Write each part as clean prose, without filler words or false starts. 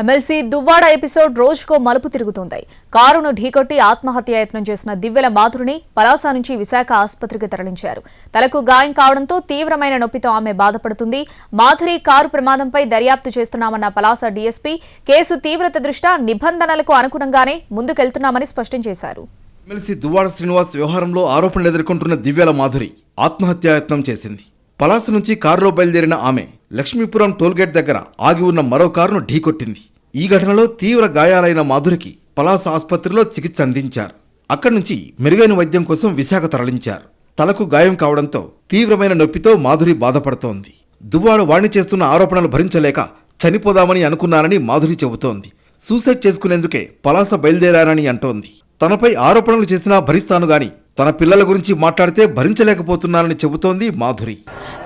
MLC Duvvada episode రోజుకో మలుపు తిరుగుతోంది. కారును ఢీకొట్టి ఆత్మహత్యాయత్నం చేసిన దివ్వెల మాధురిని పలాస నుంచి విశాఖ ఆసుపత్రికి తరలించారు. తలకు గాయం కావడంతో తీవ్రమైన నొప్పితో ఆమె బాధపడుతుంది. మాధురి కారు ప్రమాదంపై దర్యాప్తు చేస్తున్నామన్న పలాస డీఎస్పీ కేసు తీవ్రత దృష్ట్యా నిబంధనలకు అనుగుణంగానే ముందుకెళ్తున్నామని స్పష్టం చేశారు. ఎమ్మెల్సీ దువ్వాడ శ్రీనివాస్ వ్యవహారంలో ఆరోపణలు ఎదుర్కొంటున్న దివ్యెల మాధురి ఆత్మహత్యాయత్నం చేసింది. పలాస నుంచి కారులో బయలుదేరిన ఆమె లక్ష్మీపురం టోల్గేట్ దగ్గర ఆగి ఉన్న మరో కారును ఢీకొట్టింది. ఈ ఘటనలో తీవ్ర గాయాలైన మాధురికి పలాస ఆసుపత్రిలో చికిత్స అందించారు. అక్కడి నుంచి మెరుగైన వైద్యం కోసం విశాఖ తరలించారు. తలకు గాయం కావడంతో తీవ్రమైన నొప్పితో మాధురి బాధపడుతోంది. దువ్వాడ వాణ్ణి చేస్తున్న ఆరోపణలు భరించలేక చనిపోదామని అనుకున్నానని మాధురి చెబుతోంది. సూసైడ్ చేసుకునేందుకే పలాస బయలుదేరానని అంటోంది. తనపై ఆరోపణలు చేసినా భరిస్తాను గాని తన పిల్లల గురించి మాట్లాడితే భరించలేకపోతున్నానని చెబుతోంది మాధురి.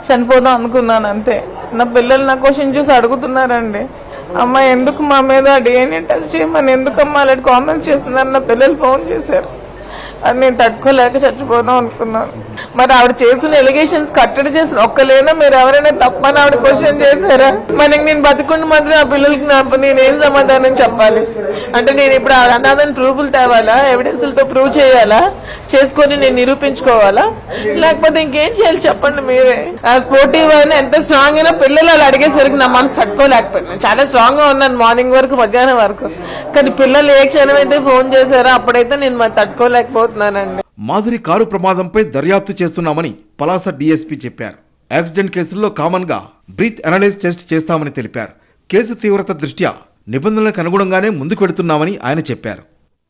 చనిపోదాం అనుకున్నాను అంతే. నా పిల్లలు నా క్వశ్చన్ చూసి అడుగుతున్నారండి, అమ్మ ఎందుకు మా మీద డిఎన్ఏ టెస్ట్ చేయమని ఎందుకమ్మా అలాంటి కామెంట్స్ చేస్తున్నారు. నా పిల్లలు ఫోన్ చేశారు. అది నేను తట్టుకోలేక చచ్చిపోదాం అనుకున్నాను. మరి ఆవిడ చేసిన ఎలిగేషన్స్ కట్టడి చేసిన ఒక్కలేనా మీరు ఎవరైనా తప్పని ఆవిడ క్వశ్చన్ చేశారా? మనకి నేను బతుకుండి మాత్రం ఆ పిల్లలకి నేనేం సమాధానం చెప్పాలి? అంటే నేను ఇప్పుడు ఆవిడ అన్నదని ప్రూఫ్లు తేవాలా? ఎవిడెన్స్లతో ప్రూవ్ చేయాలా? చేసుకొని నేను నిరూపించుకోవాలా? లేకపోతే ఇంకేం చేయాలి చెప్పండి మీరే. ఆ స్పోర్టివ్ అయినా ఎంత స్ట్రాంగ్ అయినా పిల్లలు అలా అడిగేసరికి నా మనసు తట్టుకోలేకపోయింది. చాలా స్ట్రాంగ్ గా ఉన్నాను మార్నింగ్ వరకు, మధ్యాహ్నం వరకు. కానీ పిల్లలు ఏ క్షణం అయితే ఫోన్ చేశారో అప్పుడైతే నేను తట్టుకోలేకపోతున్నానండి. మాధురి కారు ప్రమాదంపై దర్యాప్తు చేస్తున్నామని పలాస డీఎస్పీ చెప్పారు. యాక్సిడెంట్ కేసుల్లో కామన్ గా బ్రీత్ అనలైజ్ టెస్ట్ చేస్తామని తెలిపారు. కేసు తీవ్రత దృష్ట్యా నిబంధనలకు అనుగుణంగానే ముందుకు వెళుతున్నామని ఆయన చెప్పారు.